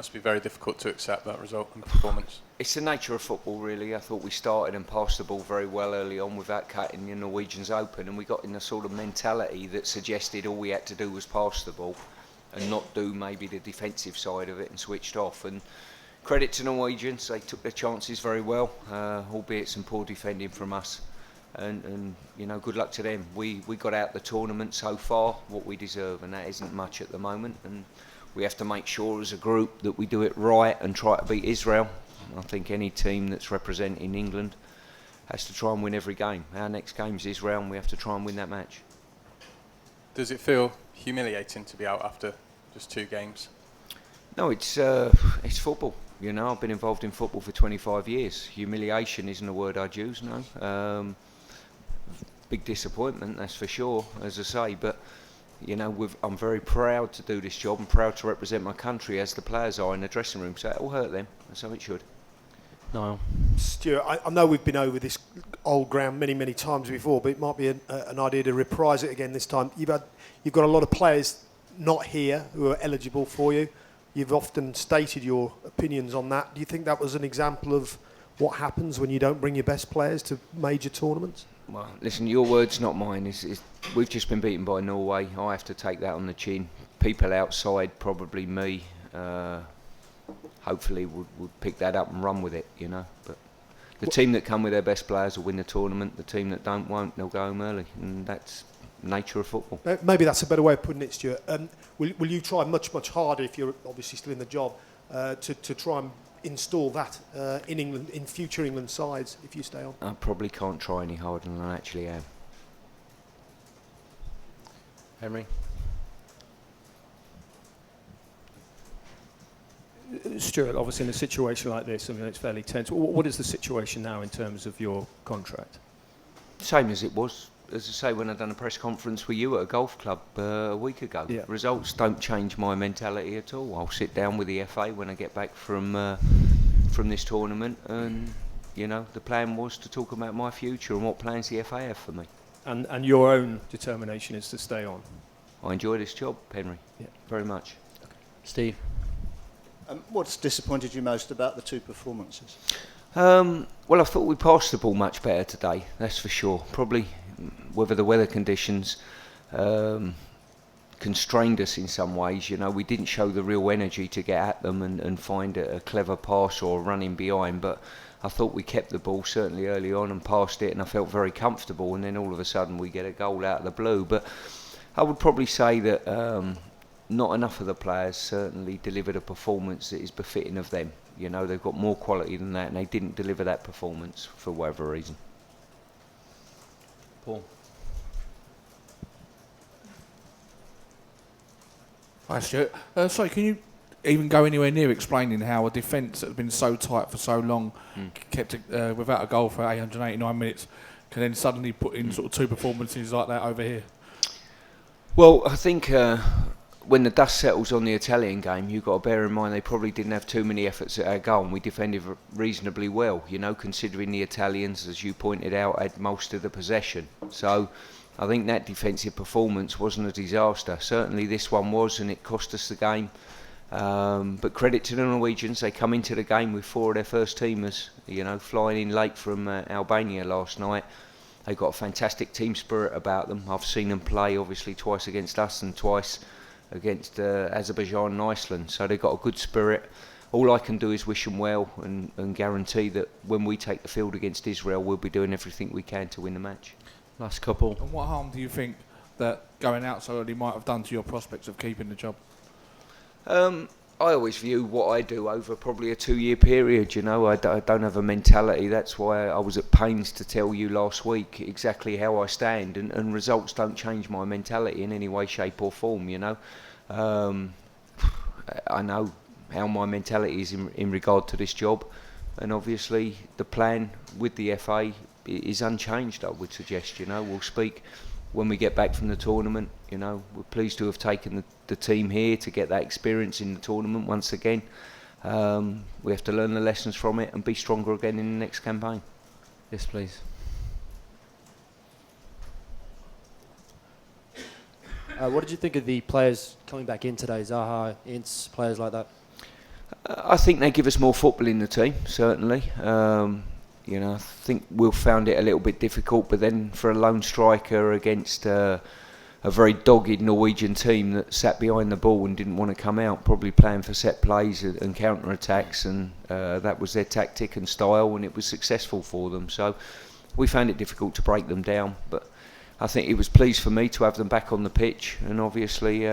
must be very difficult to accept that result and performance. It's the nature of football, really. I thought we started and passed the ball very well early on without cutting the Norwegians open, and we got in a sort of mentality that suggested all we had to do was pass the ball and not do maybe the defensive side of it, and switched off. And credit to Norwegians, they took their chances very well, albeit some poor defending from us. And you know, good luck to them. We got out the tournament so far what we deserve, and that isn't much at the moment. And we have to make sure as a group that we do it right and try to beat Israel. I think any team that's representing England has to try and win every game. Our next game's Israel, and we have to try and win that match. Does it feel humiliating to be out after just 2 games? No, it's football. You know, I've been involved in football for 25 years. Humiliation isn't a word I'd use, no. Big disappointment, that's for sure, as I say. But, you know, I'm very proud to do this job and proud to represent my country, as the players are in the dressing room. So it will hurt them, so it should. Niall. Stuart, I know we've been over this old ground many times before, but it might be an idea to reprise it again this time. You've got a lot of players not here who are eligible for you. You've often stated your opinions on that. Do you think that was an example of what happens when you don't bring your best players to major tournaments? Well, listen, your words, not mine. We've just been beaten by Norway. I have to take that on the chin. People outside, probably me, hopefully would pick that up and run with it, you know. But the team that come with their best players will win the tournament. The team that don't won't. They'll go home early, and that's nature of football. Maybe that's a better way of putting it, Stuart. Will you try much harder, if you're obviously still in the job, to try and install that in England, in future England sides, if you stay on? I probably can't try any harder than I actually am. Henry? Stuart, obviously in a situation like this, I mean, it's fairly tense. What is the situation now in terms of your contract? Same as it was, as I say, when I done a press conference with you at a golf club a week ago. Yeah. Results don't change my mentality at all. I'll sit down with the FA when I get back from this tournament, and you know, the plan was to talk about my future and what plans the FA have for me. And your own determination is to stay on? I enjoy this job, Henry, very much. Steve? What's disappointed you most about the 2 performances? Well, I thought we passed the ball much better today, that's for sure. Probably whether the weather conditions constrained us in some ways. You know, we didn't show the real energy to get at them and find a clever pass or running behind, but I thought we kept the ball certainly early on and passed it, and I felt very comfortable, and then all of a sudden we get a goal out of the blue. But I would probably say that not enough of the players certainly delivered a performance that is befitting of them. You know, they've got more quality than that, and they didn't deliver that performance for whatever reason. Paul? Hi, Stuart. Sorry, can you even go anywhere near explaining how a defence that has been so tight for so long, kept it without a goal for 889 minutes, can then suddenly put in sort of 2 performances like that over here? Well, I think when the dust settles on the Italian game, you've got to bear in mind they probably didn't have too many efforts at our goal, and we defended reasonably well, you know, considering the Italians, as you pointed out, had most of the possession. So I think that defensive performance wasn't a disaster. Certainly this one was, and it cost us the game. But credit to the Norwegians, they come into the game with 4 of their first teamers, you know, flying in late from Albania last night. They've got a fantastic team spirit about them. I've seen them play obviously twice against us and twice against Azerbaijan and Iceland, so they've got a good spirit. All I can do is wish them well and guarantee that when we take the field against Israel, we'll be doing everything we can to win the match. Last couple. And what harm do you think that going out so early might have done to your prospects of keeping the job? I always view what I do over probably a 2-year period, you know. I don't have a mentality. That's why I was at pains to tell you last week exactly how I stand, and results don't change my mentality in any way, shape or form, you know. I know how my mentality is in regard to this job, and obviously the plan with the FA is unchanged, I would suggest, you know. We'll speak when we get back from the tournament, you know. We're pleased to have taken the team here to get that experience in the tournament once again. We have to learn the lessons from it and be stronger again in the next campaign. Yes, please. What did you think of the players coming back in today? Zaha, Ince, players like that? I think they give us more football in the team, certainly. I think Will found it a little bit difficult, but then for a lone striker against a very dogged Norwegian team that sat behind the ball and didn't want to come out, probably playing for set plays and counter-attacks, and that was their tactic and style, and it was successful for them. So we found it difficult to break them down, but I think it was pleased for me to have them back on the pitch, and obviously,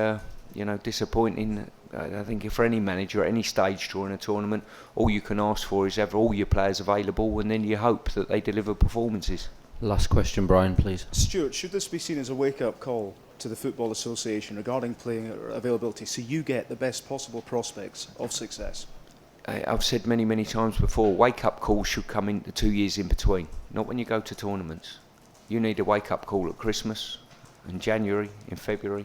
disappointing. I think for any manager at any stage during a tournament, all you can ask for is have all your players available, and then you hope that they deliver performances. Last question, Brian, please. Stuart, should this be seen as a wake-up call to the Football Association regarding playing availability so you get the best possible prospects of success? I've said many, many times before, wake-up calls should come in the 2 years in between, not when you go to tournaments. You need a wake-up call at Christmas, in January, in February.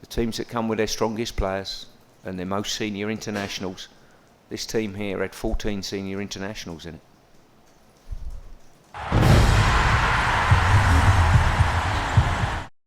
The teams that come with their strongest players and their most senior internationals, this team here had 14 senior internationals in it.